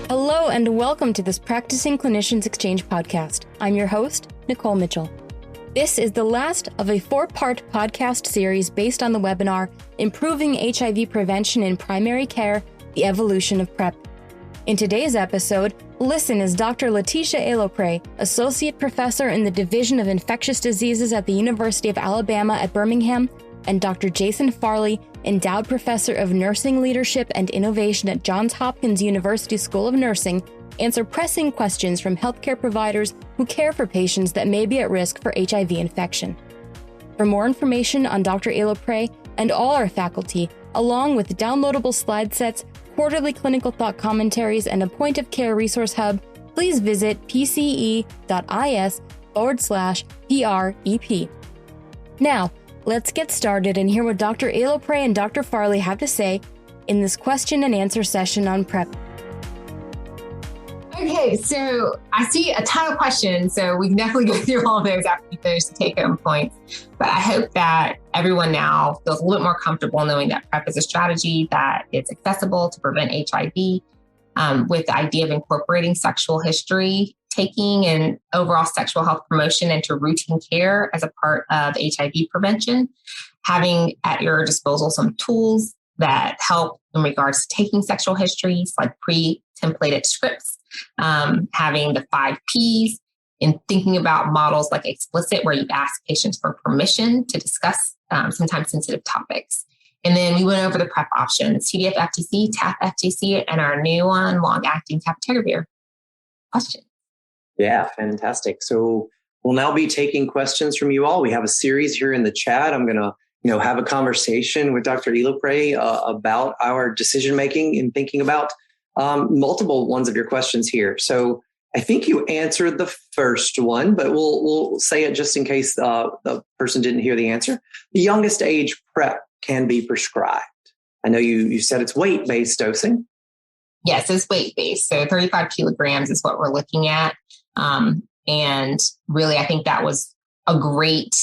Hello and welcome to this Practicing Clinicians Exchange podcast. I'm your host, Nicole Mitchell. This is the last of a 4-part podcast series based on the webinar, Improving HIV Prevention in Primary Care, the Evolution of PrEP. In today's episode, listen as Dr. Latesha Elopre, Associate Professor in the Division of Infectious Diseases at the University of Alabama at Birmingham, and Dr. Jason Farley, Endowed Professor of Nursing Leadership and Innovation at Johns Hopkins University School of Nursing, answer pressing questions from healthcare providers who care for patients that may be at risk for HIV infection. For more information on Dr. Elopre and all our faculty, along with downloadable slide sets, quarterly clinical thought commentaries, and a point-of-care resource hub, please visit pce.is/PREP. Now, let's get started and hear what Dr. Elopre and Dr. Farley have to say in this question and answer session on PrEP. Okay, so I see a ton of questions, so we can definitely go through all of those after we finish the take-home points. But I hope that everyone now feels a little bit more comfortable knowing that PrEP is a strategy that is accessible to prevent HIV, with the idea of incorporating sexual history taking and overall sexual health promotion into routine care as a part of HIV prevention, having at your disposal some tools that help in regards to taking sexual histories like pre-templated scripts, having the 5 Ps, and thinking about models like Explicit, where you ask patients for permission to discuss sometimes sensitive topics. And then we went over the PrEP options, TDF FTC, TAF FTC, and our new one, long-acting cabotegravir. Question? Yeah, fantastic. So we'll now be taking questions from you all. We have a series here in the chat. I'm going to, have a conversation with Dr. Elopre about our decision-making and thinking about multiple ones of your questions here. So I think you answered the first one, but we'll say it just in case the person didn't hear the answer. The youngest age PrEP can be prescribed. I know you said it's weight-based dosing. Yes, it's weight-based. So 35 kilograms is what we're looking at. And really, I think that was a great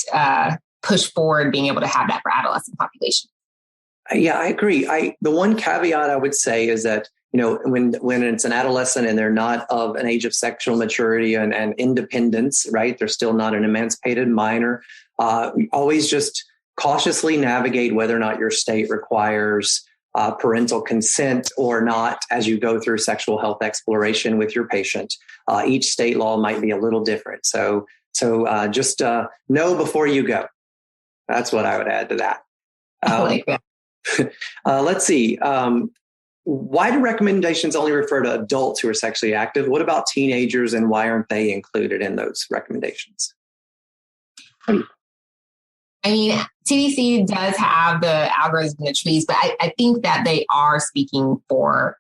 push forward, being able to have that for adolescent population. Yeah, I agree. The one caveat I would say is that, when it's an adolescent and they're not of an age of sexual maturity and independence, right? They're still not an emancipated minor. Always just cautiously navigate whether or not your state requires parental consent or not as you go through sexual health exploration with your patient. Each state law might be a little different. So just know before you go. That's what I would add to that. Let's see. Why do recommendations only refer to adults who are sexually active? What about teenagers, and why aren't they included in those recommendations? I mean, CDC does have the algorithms in the trees, but I think that they are speaking for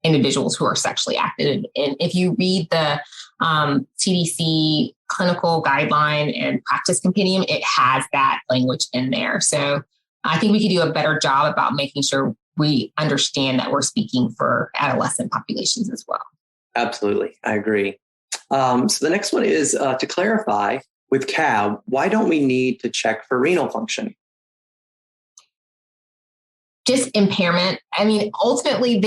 individuals who are sexually active. And if you read the CDC clinical guideline and practice compendium, it has that language in there. So I think we could do a better job about making sure we understand that we're speaking for adolescent populations as well. Absolutely. I agree. So the next one is to clarify, with CAB, why don't we need to check for renal function? Just impairment. I mean, ultimately,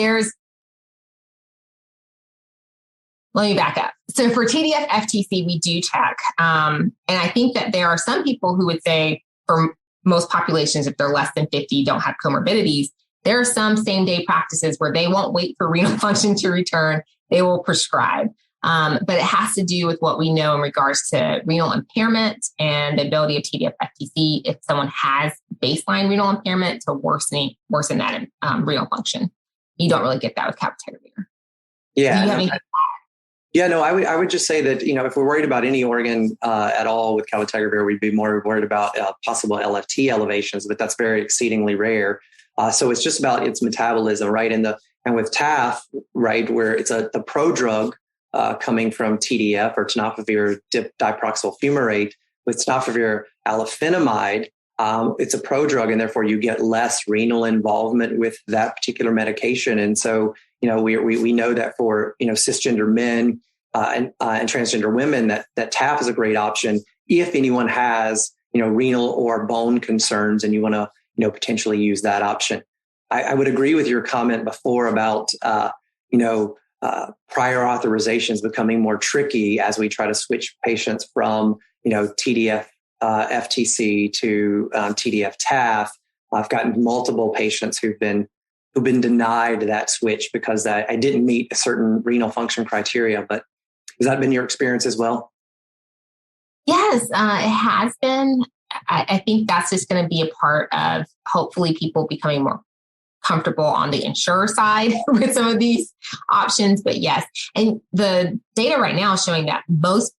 let me back up. So for TDF FTC, we do check. And I think that there are some people who would say for most populations, if they're less than 50, don't have comorbidities. There are some same-day practices where they won't wait for renal function to return. They will prescribe. But it has to do with what we know in regards to renal impairment and the ability of TDF FTC, if someone has baseline renal impairment, to worsen that renal function. You don't really get that with cabotegravir. Yeah. I would just say that, if we're worried about any organ at all with cabotegravir, we'd be more worried about possible LFT elevations, but that's very exceedingly rare. So it's just about its metabolism, right? And with TAF, right, where it's the prodrug coming from TDF or tenofovir diproxyl fumarate, with tenofovir alafenamide, it's a prodrug, and therefore you get less renal involvement with that particular medication. And so, we know that for, cisgender men and transgender women, that TAF is a great option if anyone has, renal or bone concerns and you want to, potentially use that option. I would agree with your comment before about, prior authorizations becoming more tricky as we try to switch patients from, TDF FTC to TDF TAF. I've gotten multiple patients who've been denied that switch because I didn't meet a certain renal function criteria. But has that been your experience as well? Yes, it has been. I think that's just going to be a part of hopefully people becoming more comfortable on the insurer side with some of these options. But yes, and the data right now is showing that most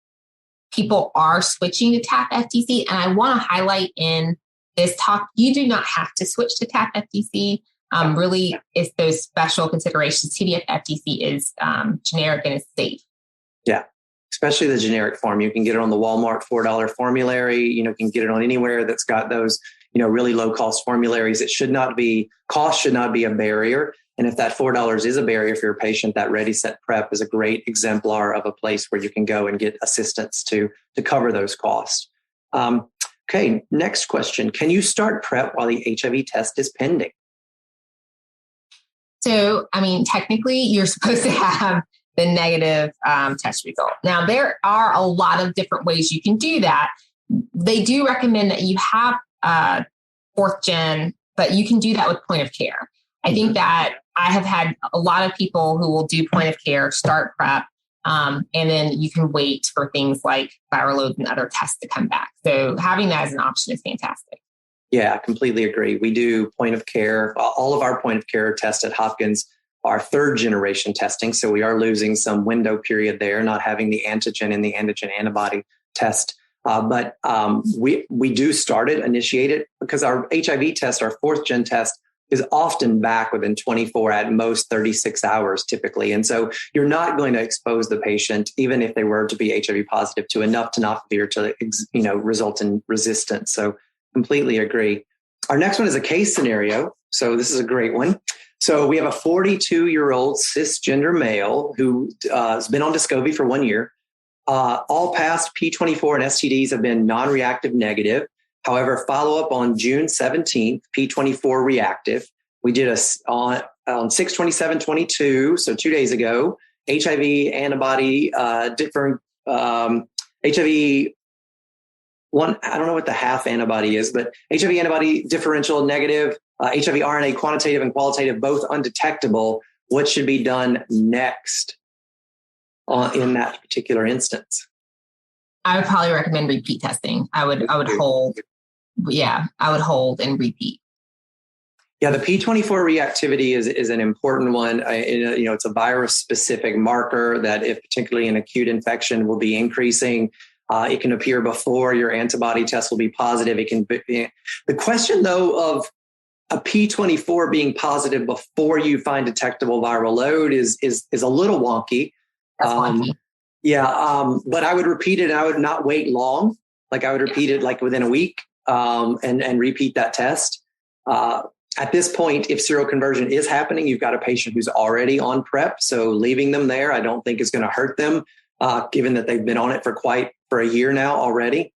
people are switching to TAF FTC. And I want to highlight in this talk, you do not have to switch to TAF FTC. Really, it's those special considerations. TDF FTC is generic and is safe. Yeah. Especially the generic form. You can get it on the Walmart $4 formulary. You can get it on anywhere that's got those, really low cost formularies. Cost should not be a barrier. And if that $4 is a barrier for your patient, that Ready Set PrEP is a great exemplar of a place where you can go and get assistance to cover those costs. Okay, next question. Can you start PrEP while the HIV test is pending? So, technically you're supposed to have the negative test result. Now, there are a lot of different ways you can do that. They do recommend that you have fourth gen, but you can do that with point of care. I think that I have had a lot of people who will do point of care, start PrEP, and then you can wait for things like viral loads and other tests to come back. So having that as an option is fantastic. Yeah, I completely agree. We do point of care. All of our point of care tests at Hopkins are third generation testing. So we are losing some window period there, not having the antigen and the antigen antibody test. But we do initiate it because our HIV test, our fourth gen test, is often back within 24 at most 36 hours typically. And so you're not going to expose the patient, even if they were to be HIV positive, to enough tenofovir to result in resistance. So completely agree. Our next one is a case scenario. So this is a great one. So we have a 42-year-old cisgender male who has been on Descovy for 1 year. All past P24 and STDs have been non-reactive negative. However, follow-up on June 17th, P24 reactive. We did on 6/27/22, so 2 days ago, HIV antibody different HIV one. I don't know what the half antibody is, but HIV antibody differential negative, HIV RNA quantitative and qualitative, both undetectable. What should be done next in that particular instance? I would probably recommend repeat testing. I would hold. Yeah, I would hold and repeat. Yeah, the P24 reactivity is an important one. It's a virus-specific marker that, if particularly in acute infection, will be increasing. It can appear before your antibody test will be positive. It can be, the question, though, of a P24 being positive before you find detectable viral load is a little wonky. That's wonky. But I would repeat it. And I would not wait long. Like I would repeat it like within a week and repeat that test. At this point, if seroconversion is happening, you've got a patient who's already on PrEP. So leaving them there, I don't think is going to hurt them, given that they've been on it for a year now already.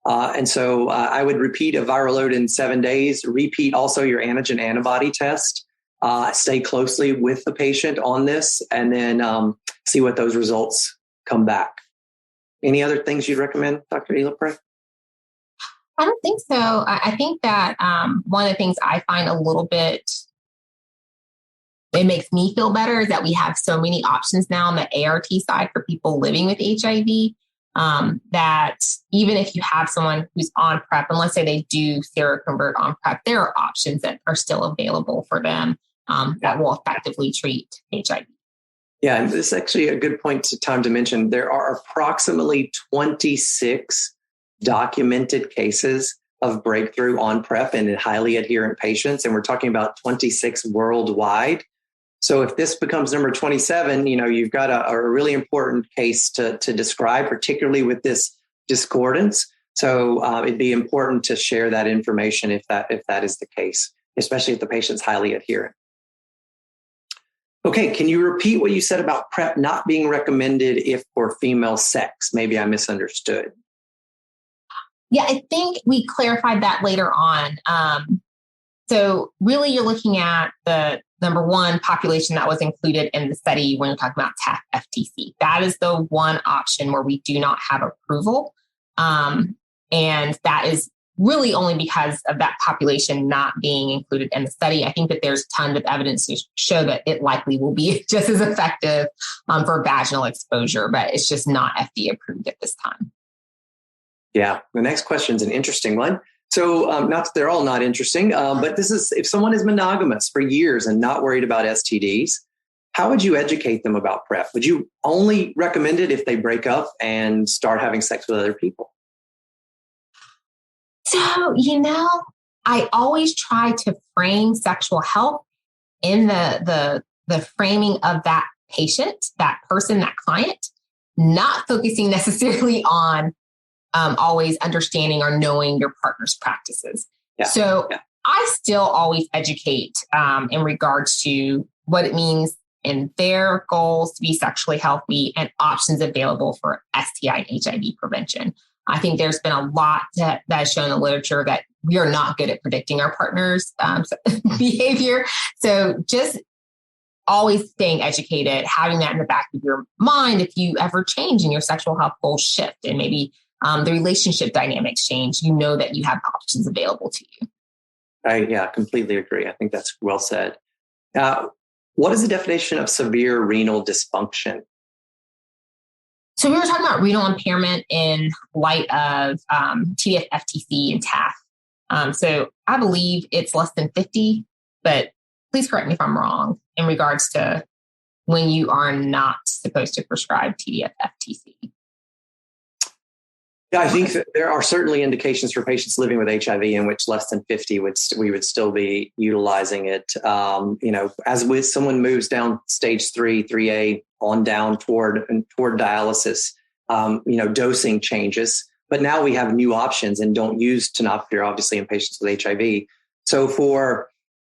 And so I would repeat a viral load in 7 days, repeat also your antigen antibody test, stay closely with the patient on this, and then see what those results come back. Any other things you'd recommend, Dr. Elopre? I don't think so. I think that one of the things I find a little bit, it makes me feel better is that we have so many options now on the ART side for people living with HIV, that even if you have someone who's on PrEP, and let's say they do seroconvert on PrEP, there are options that are still available for them that will effectively treat HIV. Yeah, and this is actually a good time to mention. There are approximately 26 documented cases of breakthrough on PrEP in highly adherent patients. And we're talking about 26 worldwide. So if this becomes number 27, you've got a really important case to describe, particularly with this discordance. So it'd be important to share that information if that is the case, especially if the patient's highly adherent. Okay, can you repeat what you said about PrEP not being recommended if for female sex? Maybe I misunderstood. Yeah, I think we clarified that later on. So really you're looking at the number one, population that was included in the study when you're talking about TAF-FTC. That is the one option where we do not have approval. And that is really only because of that population not being included in the study. I think that there's tons of evidence to show that it likely will be just as effective for vaginal exposure, but it's just not FDA approved at this time. Yeah. The next question is an interesting one. So not that they're all not interesting, but this is, if someone is monogamous for years and not worried about STDs, how would you educate them about PrEP? Would you only recommend it if they break up and start having sex with other people? So, I always try to frame sexual health in the framing of that patient, that person, that client, not focusing necessarily on always understanding or knowing your partner's practices. Yeah. So I still always educate in regards to what it means and their goals to be sexually healthy and options available for STI and HIV prevention. I think there's been a lot that has shown in the literature that we are not good at predicting our partner's behavior. So just always staying educated, having that in the back of your mind, if you ever change and your sexual health goals shift and maybe the relationship dynamics change, that you have options available to you. I completely agree. I think that's well said. What is the definition of severe renal dysfunction? So we were talking about renal impairment in light of TDF-FTC and TAF. So I believe it's less than 50, but please correct me if I'm wrong in regards to when you are not supposed to prescribe TDF-FTC. Yeah, I think that there are certainly indications for patients living with HIV in which less than 50 we would still be utilizing it. As with someone moves down stage 3A on down toward dialysis, dosing changes. But now we have new options and don't use tenofovir, obviously, in patients with HIV. So for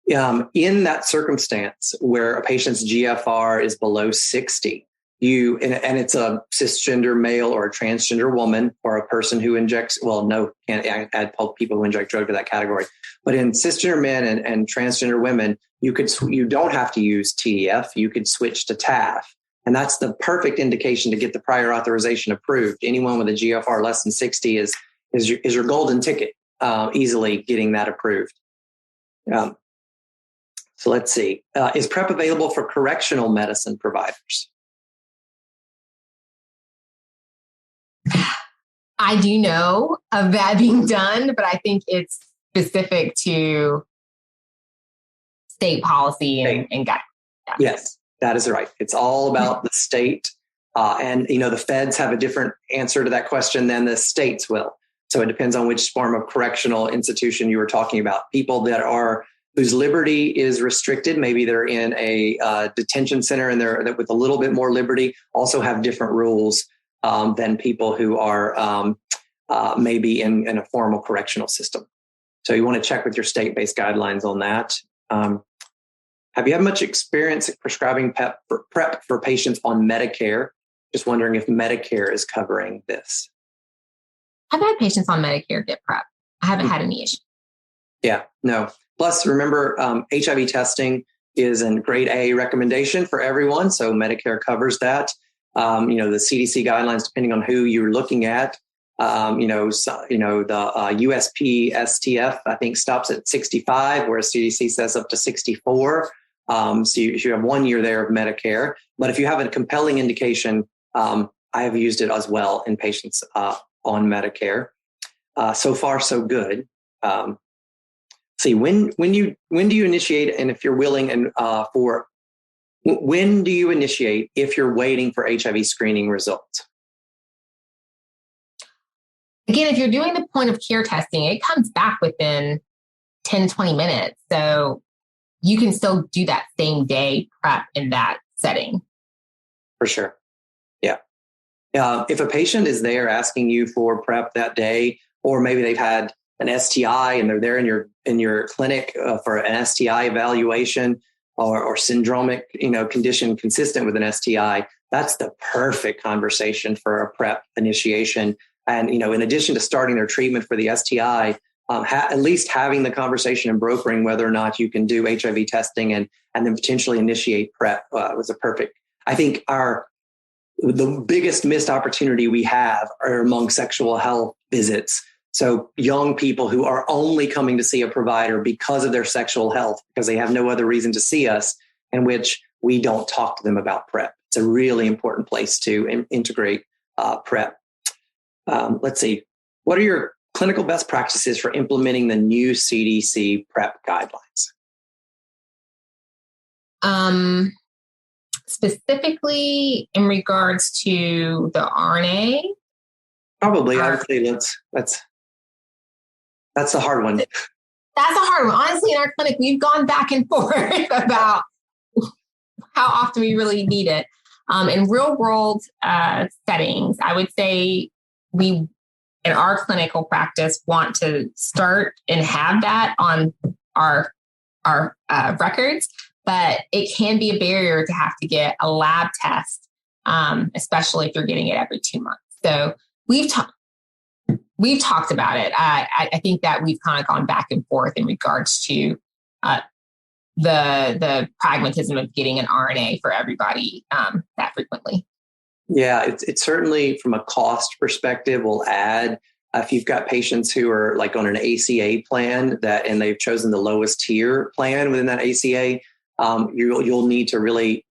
in that circumstance where a patient's GFR is below 60, and it's a cisgender male or a transgender woman or a person who injects, can't add people who inject drug to that category. But in cisgender men and transgender women, you don't have to use TDF. You could switch to TAF. And that's the perfect indication to get the prior authorization approved. Anyone with a GFR less than 60 is your golden ticket, easily getting that approved. So let's see. Is PrEP available for correctional medicine providers? I do know of that being done, but I think it's specific to state policy and guidelines. Yeah. Yes, that is right. It's all about the state. And the feds have a different answer to that question than the states will. So it depends on which form of correctional institution you were talking about. People whose liberty is restricted, maybe they're in a detention center and they're with a little bit more liberty, also have different rules than people who are maybe in a formal correctional system. So you want to check with your state-based guidelines on that. Have you had much experience prescribing PrEP for patients on Medicare? Just wondering if Medicare is covering this. I've had patients on Medicare get PrEP. I haven't had any issue. Yeah, no. Plus, remember, HIV testing is a grade A recommendation for everyone. So Medicare covers that. The CDC guidelines, depending on who you're looking at, the USP STF, I think, stops at 65, whereas CDC says up to 64. So you have 1 year there of Medicare. But if you have a compelling indication, I have used it as well in patients on Medicare. So far, so good. See, when do you initiate, and if you're willing, and when do you initiate if you're waiting for HIV screening results? Again, if you're doing the point of care testing, it comes back within 10, 20 minutes. So you can still do that same day PrEP in that setting. For sure. Yeah. If a patient is there asking you for PrEP that day, or maybe they've had an STI and they're there in your clinic for an STI evaluation or syndromic, condition consistent with an STI, that's the perfect conversation for a PrEP initiation. And, in addition to starting their treatment for the STI, at least having the conversation and brokering whether or not you can do HIV testing and then potentially initiate PrEP was a perfect. I think the biggest missed opportunity we have are among sexual health visits. So young people who are only coming to see a provider because of their sexual health, because they have no other reason to see us, in which we don't talk to them about PrEP. It's a really important place to integrate PrEP. Let's see. What are your clinical best practices for implementing the new CDC PrEP guidelines? Specifically in regards to the RNA? Probably, I would say that's the hard one. That's a hard one. Honestly, in our clinic, we've gone back and forth about how often we really need it. In real world settings, I would say we, in our clinical practice, want to start and have that on our records, but it can be a barrier to have to get a lab test, especially if you're getting it every 2 months. So we've talked about it. I think that we've kind of gone back and forth in regards to the pragmatism of getting an RNA for everybody that frequently. Yeah, it's certainly from a cost perspective will add. If you've got patients who are like on an ACA plan and they've chosen the lowest tier plan within that ACA, you'll need to really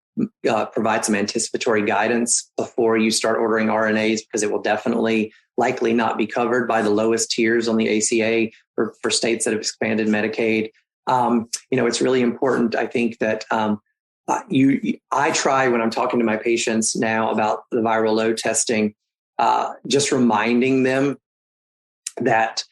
provide some anticipatory guidance before you start ordering RNAs, because it will definitely likely not be covered by the lowest tiers on the ACA for states that have expanded Medicaid. It's really important. I think that I try when I'm talking to my patients now about the viral load testing, just reminding them that,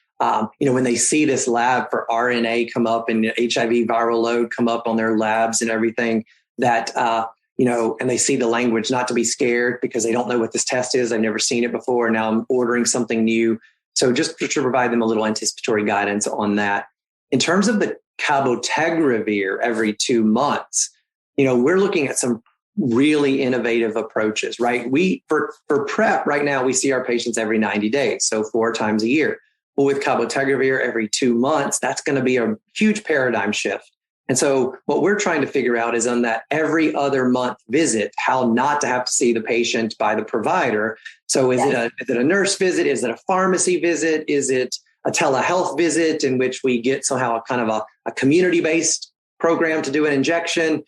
when they see this lab for RNA come up and HIV viral load come up on their labs and everything, that, and they see the language, not to be scared because they don't know what this test is. I've never seen it before. Now I'm ordering something new. So just to provide them a little anticipatory guidance on that. In terms of the cabotegravir every 2 months, we're looking at some really innovative approaches, right? For PrEP right now, we see our patients every 90 days, so 4 times a year. But with cabotegravir every 2 months, that's going to be a huge paradigm shift. And so what we're trying to figure out is on that every other month visit, how not to have to see the patient by the provider. So is it a nurse visit? Is it a pharmacy visit? Is it a telehealth visit in which we get somehow a kind of a community-based program to do an injection?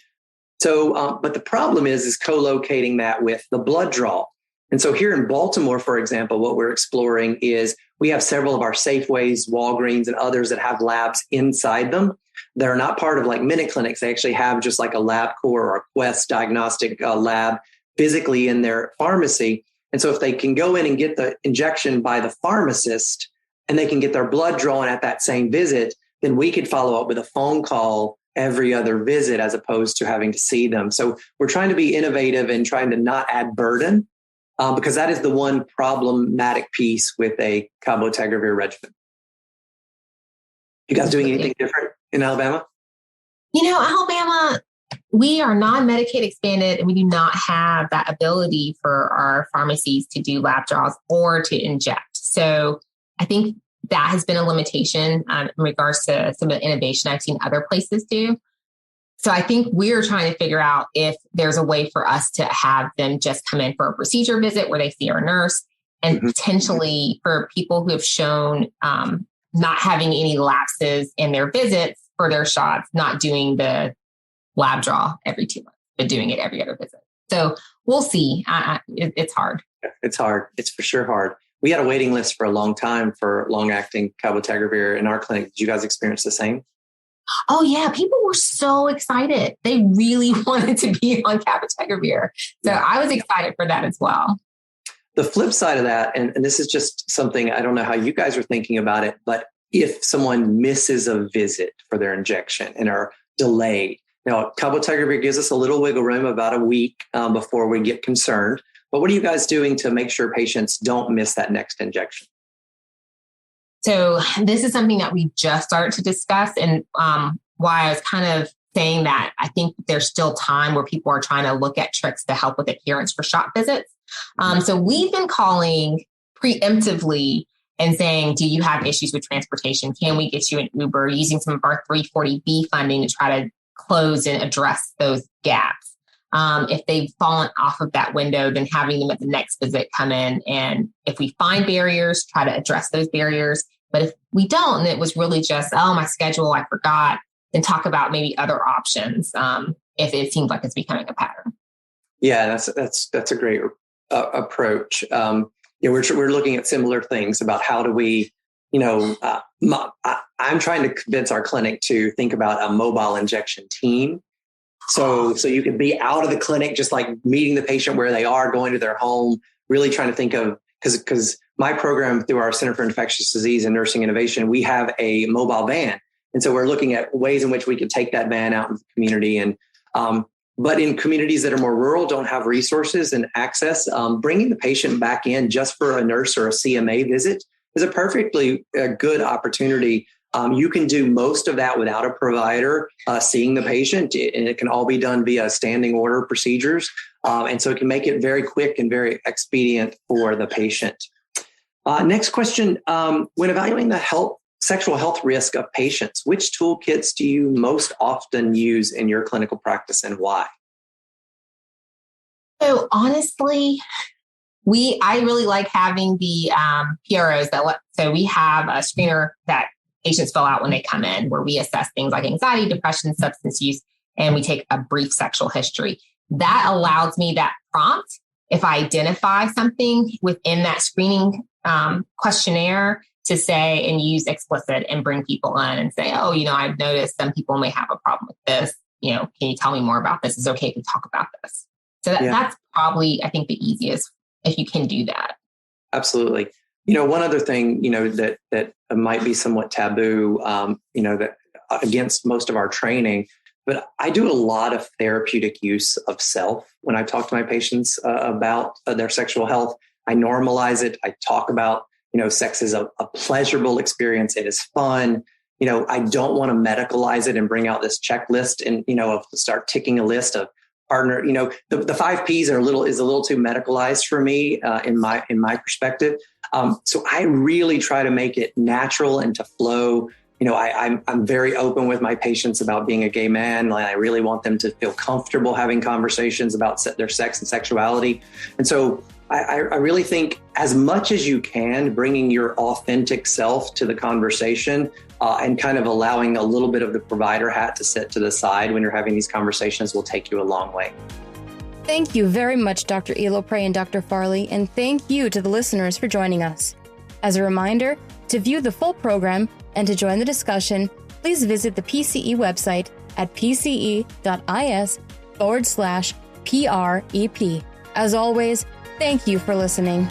So, but the problem is co-locating that with the blood draw. And so here in Baltimore, for example, what we're exploring is we have several of our Safeways, Walgreens, and others that have labs inside them. They're not part of like minute clinics. They actually have just like a LabCorp or a Quest diagnostic lab physically in their pharmacy. And so if they can go in and get the injection by the pharmacist and they can get their blood drawn at that same visit, then we could follow up with a phone call every other visit as opposed to having to see them. So we're trying to be innovative and trying to not add burden because that is the one problematic piece with a cabotegravir regimen. You guys doing anything different in Alabama? Alabama, we are non-Medicaid expanded and we do not have that ability for our pharmacies to do lab draws or to inject. So I think that has been a limitation in regards to some of the innovation I've seen other places do. So I think we're trying to figure out if there's a way for us to have them just come in for a procedure visit where they see our nurse and potentially for people who have shown not having any lapses in their visits for their shots, not doing the lab draw every 2 months, but doing it every other visit. So we'll see. It's hard. It's hard. It's for sure hard. We had a waiting list for a long time for long-acting cabotegravir in our clinic. Did you guys experience the same? Oh, yeah. People were so excited. They really wanted to be on cabotegravir. So I was excited for that as well. The flip side of that, and this is just something, I don't know how you guys are thinking about it, but if someone misses a visit for their injection and are delayed, now cabotegravir gives us a little wiggle room, about a week before we get concerned. But what are you guys doing to make sure patients don't miss that next injection? So this is something that we just started to discuss, and why I was kind of saying that I think there's still time where people are trying to look at tricks to help with adherence for shot visits. So we've been calling preemptively and saying, do you have issues with transportation? Can we get you an Uber? Using some of our 340B funding to try to close and address those gaps. If they've fallen off of that window, then having them at the next visit come in. And if we find barriers, try to address those barriers. But if we don't, and it was really just, oh, my schedule, I forgot, then talk about maybe other options if it seems like it's becoming a pattern. Yeah, that's a great approach. We're looking at similar things about how do we, I'm trying to convince our clinic to think about a mobile injection team. So you could be out of the clinic, just like meeting the patient where they are, going to their home, really trying to think of, because my program through our Center for Infectious Disease and Nursing Innovation, we have a mobile van. And so we're looking at ways in which we could take that van out in the community. And but in communities that are more rural, don't have resources and access, bringing the patient back in just for a nurse or a CMA visit is a perfectly good opportunity. You can do most of that without a provider seeing the patient, and it can all be done via standing order procedures. And so it can make it very quick and very expedient for the patient. Next question. When evaluating the sexual health risk of patients, which toolkits do you most often use in your clinical practice and why? So honestly, I really like having the PROs so we have a screener that patients fill out when they come in, where we assess things like anxiety, depression, substance use, and we take a brief sexual history. That allows me that prompt. If I identify something within that screening questionnaire, to say and use explicit and bring people in and say, oh, I've noticed some people may have a problem with this. Can you tell me more about this? It's okay if we talk about this. So that's probably, I think, the easiest if you can do that. Absolutely. One other thing, that might be somewhat taboo, that against most of our training, but I do a lot of therapeutic use of self when I talk to my patients about their sexual health. I normalize it. I talk about, sex is a pleasurable experience. It is fun. I don't want to medicalize it and bring out this checklist and, start ticking a list of partner. The 5 Ps is a little too medicalized for me in my perspective. So I really try to make it natural and to flow. I'm very open with my patients about being a gay man. I really want them to feel comfortable having conversations about their sex and sexuality. And so I really think as much as you can, bringing your authentic self to the conversation and kind of allowing a little bit of the provider hat to sit to the side when you're having these conversations will take you a long way. Thank you very much, Dr. Elopre and Dr. Farley, and thank you to the listeners for joining us. As a reminder, to view the full program and to join the discussion, please visit the PCE website at pce.is/PREP. As always, thank you for listening.